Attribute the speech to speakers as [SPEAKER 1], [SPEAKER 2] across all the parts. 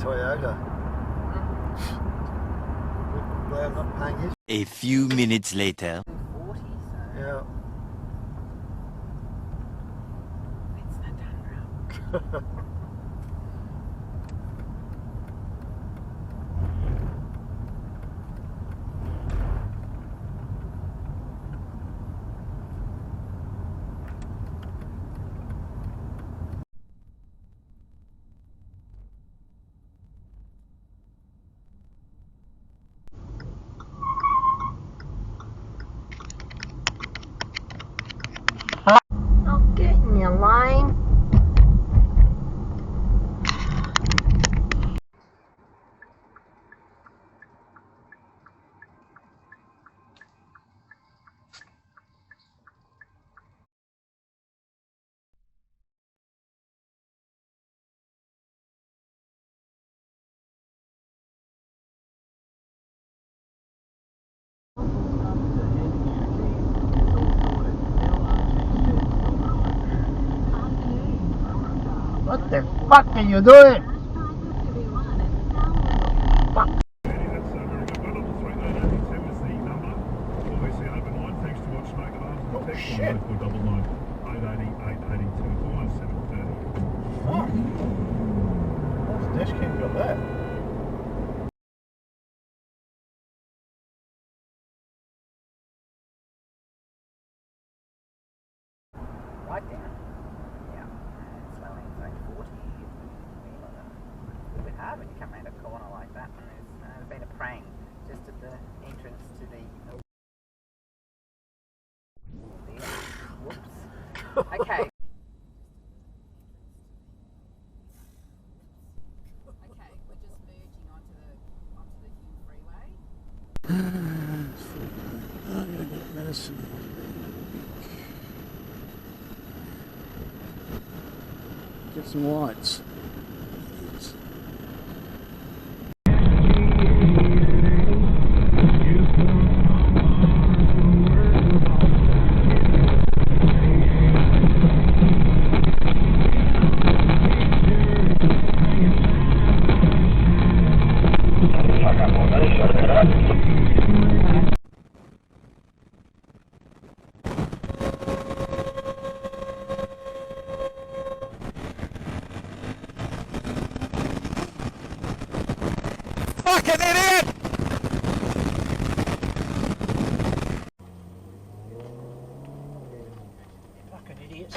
[SPEAKER 1] Toyota.
[SPEAKER 2] A few minutes later.
[SPEAKER 1] Yeah.
[SPEAKER 3] I'll get in your line. What the fuck are you doing? Fuck. Oh shit. Fuck. What's this kid got there?
[SPEAKER 4] Right down. Yeah. Slowing zone 40. A little bit hard when you come around a corner like that. There's been a prank just at the entrance to the... Whoops. Okay. Okay, we're just merging onto the Hume Freeway.
[SPEAKER 1] I'm gonna get medicine. Get some lights.
[SPEAKER 2] Fucking idiot!
[SPEAKER 1] Fucking idiots.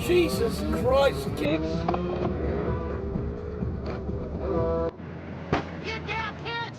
[SPEAKER 1] Jesus Christ, kids!
[SPEAKER 3] Get down, kids!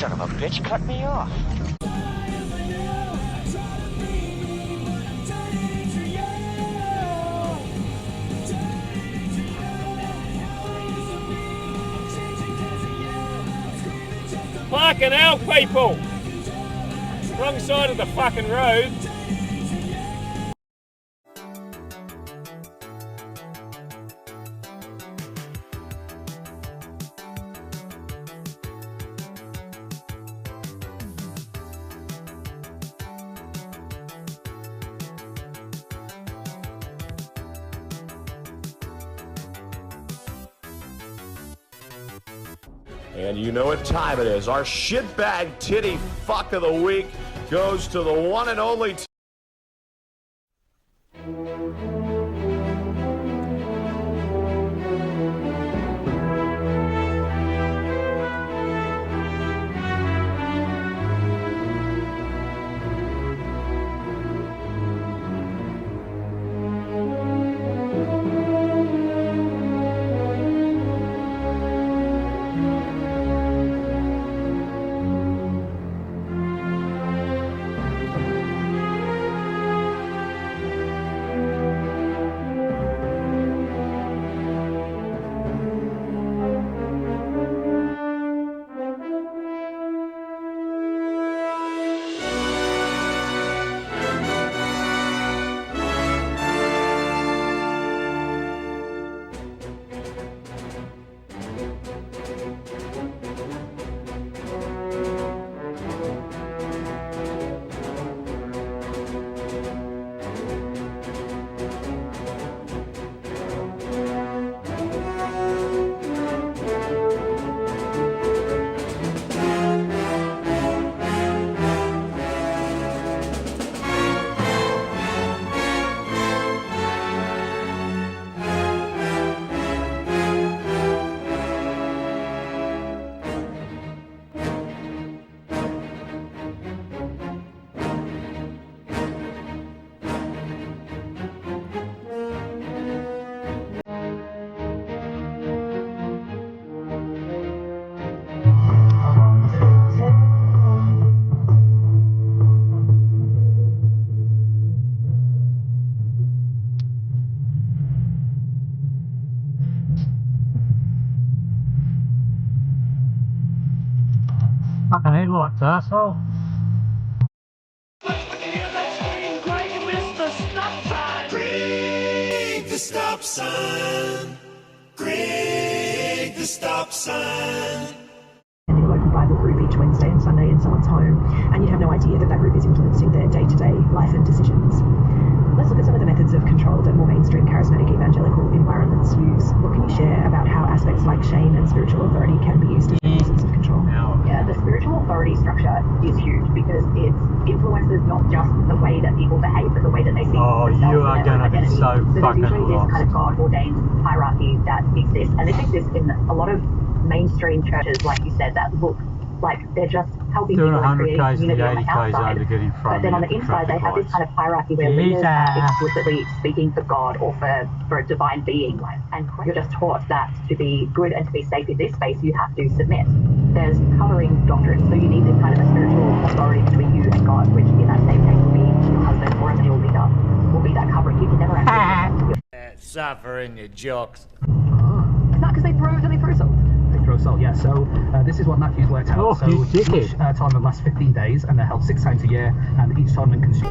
[SPEAKER 2] son of a bitch cut me off.
[SPEAKER 5] Fucking hell, people! Wrong side of the fucking road.
[SPEAKER 6] And you know what time it is. Our shitbag titty fuck of the week goes to the one and only...
[SPEAKER 3] Fucking headlights, asshole.
[SPEAKER 7] Greg the stop sign. Greg the stop sign.
[SPEAKER 8] In a local Bible group each Wednesday and Sunday in someone's home, and you'd have no idea that that group is influencing their day-to-day life and decisions. Let's look at some of the methods of control that more mainstream charismatic evangelical environments use. What can you share about how aspects like shame and spiritual authority can be used as sources of control?
[SPEAKER 9] Yeah, the spiritual authority structure is huge because it influences not just the way that people behave, but the way that they see themselves
[SPEAKER 3] you are
[SPEAKER 9] and their own
[SPEAKER 3] gonna be
[SPEAKER 9] identity.
[SPEAKER 3] so
[SPEAKER 9] there's
[SPEAKER 3] fucking
[SPEAKER 9] usually this
[SPEAKER 3] lost.
[SPEAKER 9] kind of God-ordained hierarchy that exists, and this exists in a lot of mainstream churches, like you said, that look like they're just helping
[SPEAKER 3] Doing
[SPEAKER 9] people and
[SPEAKER 3] 100
[SPEAKER 9] creating
[SPEAKER 3] k's and
[SPEAKER 9] community on the
[SPEAKER 3] 80 k's
[SPEAKER 9] outside.
[SPEAKER 3] over getting
[SPEAKER 9] But
[SPEAKER 3] front
[SPEAKER 9] then on
[SPEAKER 3] of
[SPEAKER 9] the
[SPEAKER 3] the
[SPEAKER 9] inside, they
[SPEAKER 3] traffic
[SPEAKER 9] have this
[SPEAKER 3] lights.
[SPEAKER 9] kind of hierarchy where leaders are explicitly speaking for God or for a divine being, and you're just taught that to be good and to be safe in this space, you have to submit. There's covering doctrine, so you need this kind of a spiritual authority between you and God, which in that same case will be your husband or a male leader, will be that covering. You can never actually
[SPEAKER 2] Suffering your jocks.
[SPEAKER 9] Is that because they throw salt?
[SPEAKER 10] They throw salt, yeah. So this is what Matthew's worked out.
[SPEAKER 3] Oh,
[SPEAKER 10] so
[SPEAKER 3] you
[SPEAKER 10] each tournament lasts 15 days, and they're held 6 times a year, and each tournament consumes...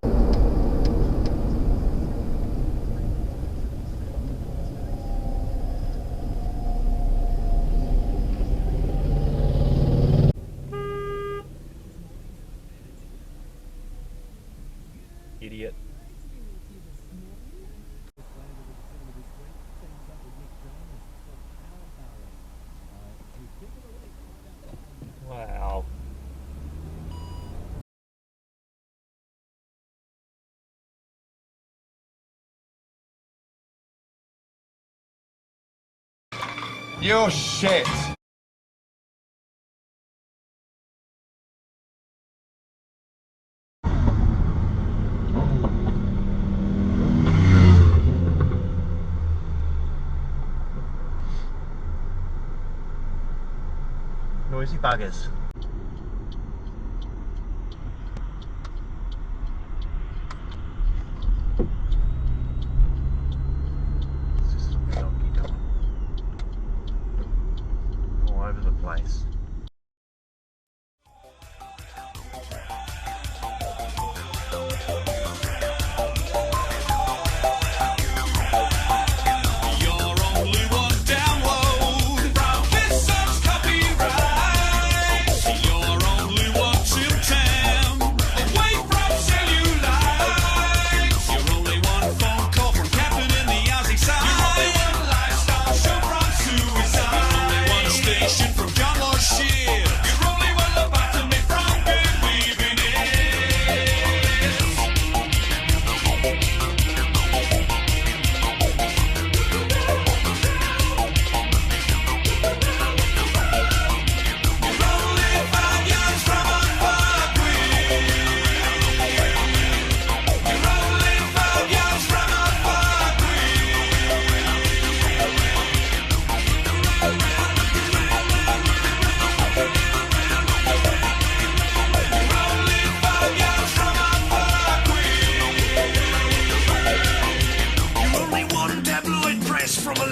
[SPEAKER 5] Idiot. Wow.
[SPEAKER 7] You're shit.
[SPEAKER 2] Noisy buggers.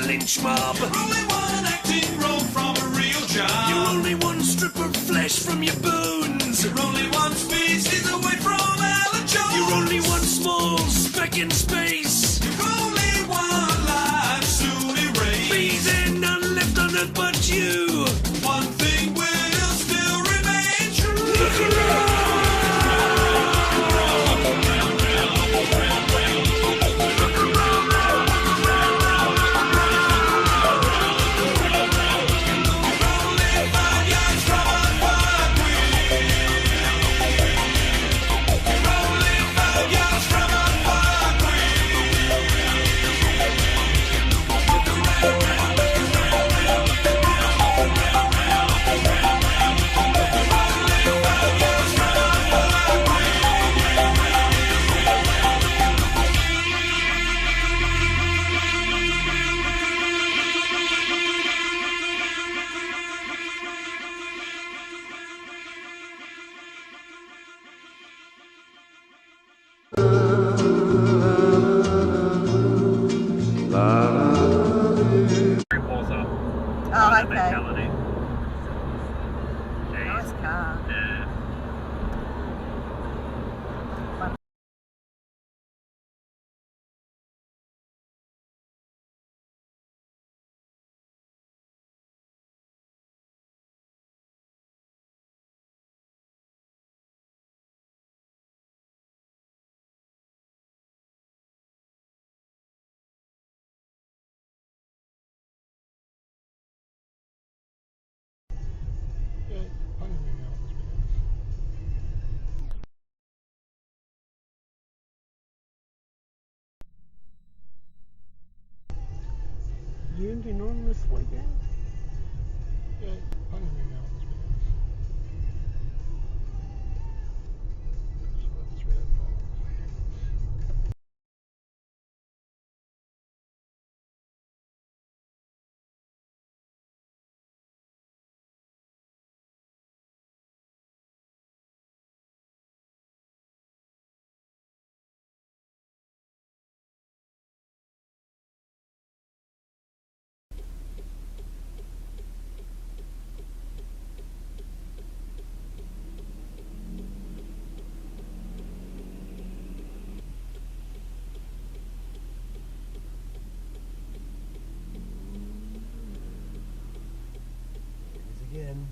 [SPEAKER 7] lynch mob. You're only one acting role from a real job. You're only one strip of flesh from your bones. You're only one species away from Alan Jones. You're only one small speck in space. You're only one life soon erased. Be there none left on earth but you. One thing will still remain true. Look around.
[SPEAKER 4] Oh, okay. Nice car.
[SPEAKER 1] You ending on this weekend? Yeah, I'm going to be out this weekend. Again.